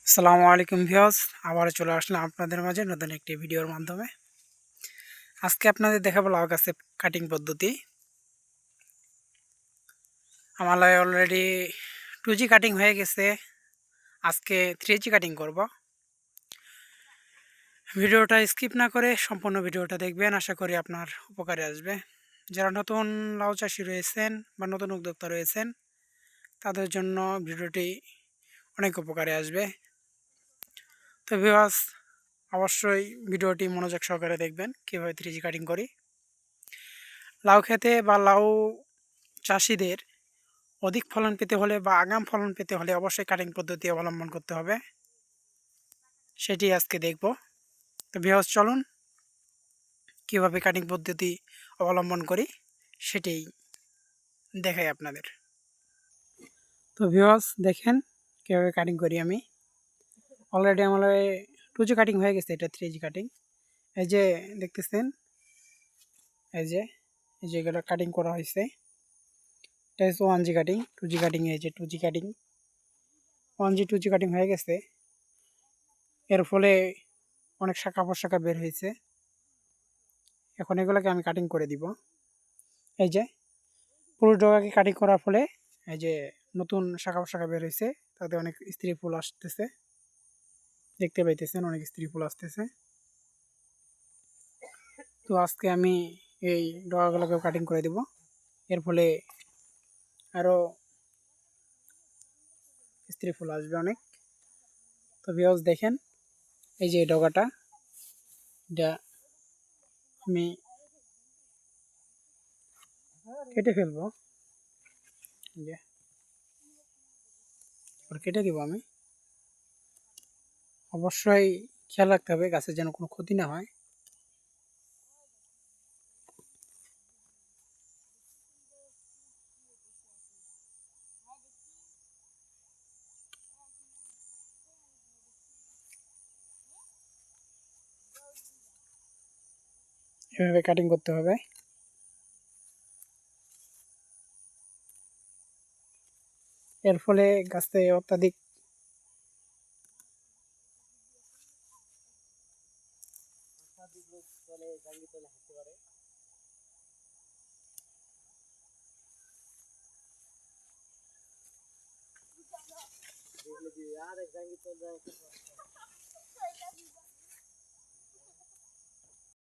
আসসালামু আলাইকুম ভিউয়ার্স, আবার চলে আসলাম আপনাদের মাঝে নতুন একটি ভিডিওর মাধ্যমে। আজকে আপনাদের দেখাবো লাউ গাছের কাটিং পদ্ধতি। আমার অলরেডি 2G কাটিং হয়ে গেছে, আজকে 3G কাটিং করব। ভিডিওটা স্কিপ না করে সম্পূর্ণ ভিডিওটা দেখবেন, আশা করি আপনার উপকারে আসবে। যারা নতুন লাউ চাষি রয়েছেন বা নতুন উদ্যোক্তা রয়েছেন তাদের জন্য ভিডিওটি অনেক উপকারে আসবে। তো ভিউয়ার্স, অবশ্যই ভিডিওটি মনোযোগ সহকারে দেখবেন কীভাবে 3G কাটিং করি। লাউ খেতে বা লাউ চাষিদের অধিক ফলন পেতে হলে বা আগাম ফলন পেতে হলে অবশ্যই কাটিং পদ্ধতি অবলম্বন করতে হবে, সেটি আজকে দেখব। তো ভিউয়ার্স, চলুন কীভাবে কাটিং পদ্ধতি অবলম্বন করি সেটাই দেখাই আপনাদের। তো ভিউয়ার্স, দেখেন কীভাবে কাটিং করি আমি। অলরেডি আমার 2G কাটিং হয়ে গেছে, এটা 3G কাটিং। এই যে দেখতেছেন, এই যে এগুলো কাটিং করা হয়েছে, এটা হচ্ছে 1G কাটিং। 2G কাটিং, এই যে 2G cutting, 1G 2G cutting হয়ে গেছে। এর ফলে অনেক শাখা প্রশাখা বের হয়েছে। এখন এগুলোকে আমি কাটিং করে দিব। এই যে পুরো ডগাকে কাটিং করার ফলে এই যে নতুন শাখা প্রশাখা বের হয়েছে, তাতে অনেক স্ত্রী ফুল আসতেছে, দেখতে পাইতেছেন অনেক স্ত্রী ফুল আসতেছে। তো আজকে আমি এই ডগাগুলোকে কাটিং করে দিব, এর ফলে আরও স্ত্রী ফুল আসবে অনেক। তো ভিউয়ার্স দেখেন, এই যে ডগাটা, এটা আমি কেটে ফেলবো, যে কেটে দিব আমি। অবশ্যই খেয়াল রাখতে হবে গাছের যেন কোনো ক্ষতি না হয়। এভাবে কাটিং করতে হবে। এর ফলে গাছে অত্যাধিক